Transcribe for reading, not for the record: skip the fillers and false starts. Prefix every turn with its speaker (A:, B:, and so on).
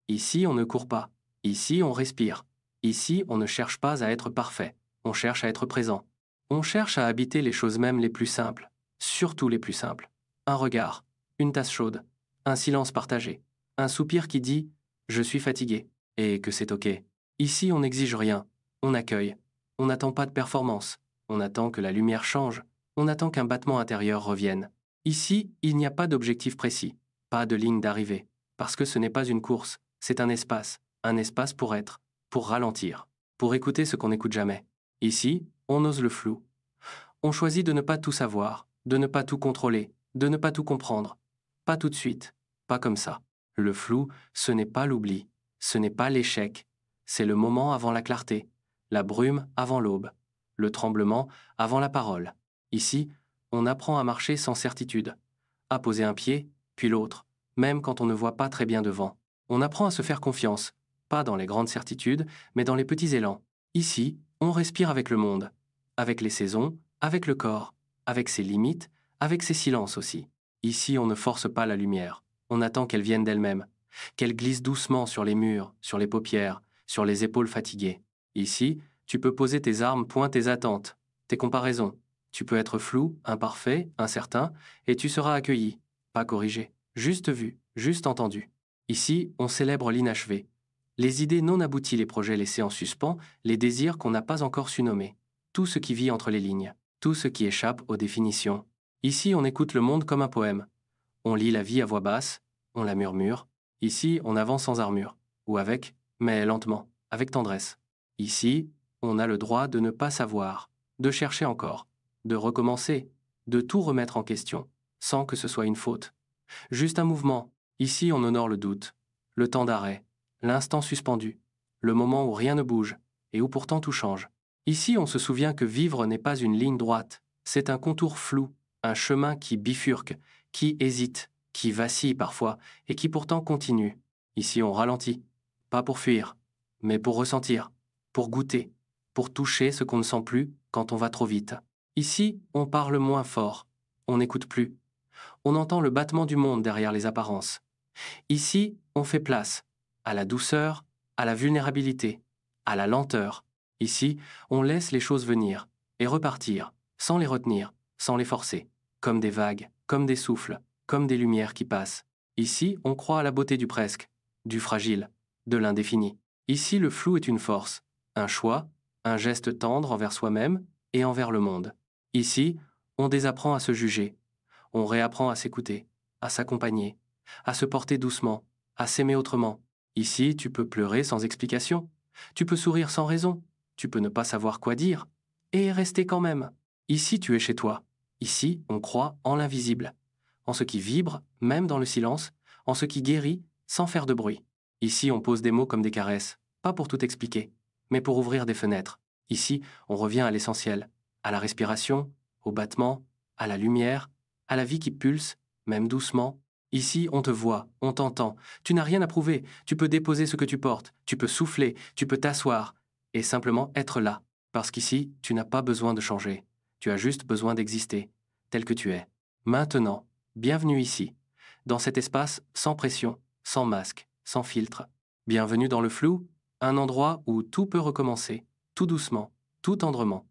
A: Ici, on ne court pas. Ici, on respire. Ici, on ne cherche pas à être parfait. On cherche à être présent. On cherche à habiter les choses mêmes les plus simples, surtout les plus simples. Un regard, une tasse chaude, un silence partagé, un soupir qui dit ⁇ Je suis fatigué ⁇ et que c'est OK. Ici, on n'exige rien. On accueille. On n'attend pas de performance. On attend que la lumière change. On attend qu'un battement intérieur revienne. Ici, il n'y a pas d'objectif précis, pas de ligne d'arrivée, parce que ce n'est pas une course, c'est un espace pour être, pour ralentir, pour écouter ce qu'on n'écoute jamais. Ici, on ose le flou. On choisit de ne pas tout savoir, de ne pas tout contrôler, de ne pas tout comprendre. Pas tout de suite, pas comme ça. Le flou, ce n'est pas l'oubli, ce n'est pas l'échec, c'est le moment avant la clarté, la brume avant l'aube, le tremblement avant la parole. Ici, on apprend à marcher sans certitude, à poser un pied, puis l'autre, même quand on ne voit pas très bien devant. On apprend à se faire confiance, pas dans les grandes certitudes, mais dans les petits élans. Ici, on respire avec le monde, avec les saisons, avec le corps, avec ses limites, avec ses silences aussi. Ici, on ne force pas la lumière, on attend qu'elle vienne d'elle-même, qu'elle glisse doucement sur les murs, sur les paupières, sur les épaules fatiguées. Ici, tu peux poser tes armes, point tes attentes, tes comparaisons. Tu peux être flou, imparfait, incertain, et tu seras accueilli, pas corrigé, juste vu, juste entendu. Ici, on célèbre l'inachevé. Les idées non abouties, les projets laissés en suspens, les désirs qu'on n'a pas encore su nommer. Tout ce qui vit entre les lignes, tout ce qui échappe aux définitions. Ici, on écoute le monde comme un poème. On lit la vie à voix basse, on la murmure. Ici, on avance sans armure, ou avec, mais lentement, avec tendresse. Ici, on a le droit de ne pas savoir, de chercher encore, de recommencer, de tout remettre en question, sans que ce soit une faute. Juste un mouvement. Ici, on honore le doute, le temps d'arrêt, l'instant suspendu, le moment où rien ne bouge, et où pourtant tout change. Ici, on se souvient que vivre n'est pas une ligne droite, c'est un contour flou, un chemin qui bifurque, qui hésite, qui vacille parfois, et qui pourtant continue. Ici, on ralentit, pas pour fuir, mais pour ressentir, pour goûter, pour toucher ce qu'on ne sent plus quand on va trop vite. Ici, on parle moins fort, on n'écoute plus. On entend le battement du monde derrière les apparences. Ici, on fait place à la douceur, à la vulnérabilité, à la lenteur. Ici, on laisse les choses venir et repartir, sans les retenir, sans les forcer, comme des vagues, comme des souffles, comme des lumières qui passent. Ici, on croit à la beauté du presque, du fragile, de l'indéfini. Ici, le flou est une force, un choix, un geste tendre envers soi-même et envers le monde. Ici, on désapprend à se juger, on réapprend à s'écouter, à s'accompagner, à se porter doucement, à s'aimer autrement. Ici, tu peux pleurer sans explication, tu peux sourire sans raison, tu peux ne pas savoir quoi dire, et rester quand même. Ici, tu es chez toi. Ici, on croit en l'invisible, en ce qui vibre, même dans le silence, en ce qui guérit, sans faire de bruit. Ici, on pose des mots comme des caresses, pas pour tout expliquer, mais pour ouvrir des fenêtres. Ici, on revient à l'essentiel, à la respiration, au battement, à la lumière, à la vie qui pulse, même doucement. Ici, on te voit, on t'entend. Tu n'as rien à prouver. Tu peux déposer ce que tu portes. Tu peux souffler. Tu peux t'asseoir. Et simplement être là. Parce qu'ici, tu n'as pas besoin de changer. Tu as juste besoin d'exister, tel que tu es. Maintenant, bienvenue ici. Dans cet espace sans pression, sans masque, sans filtre. Bienvenue dans le flou, un endroit où tout peut recommencer, tout doucement, tout tendrement.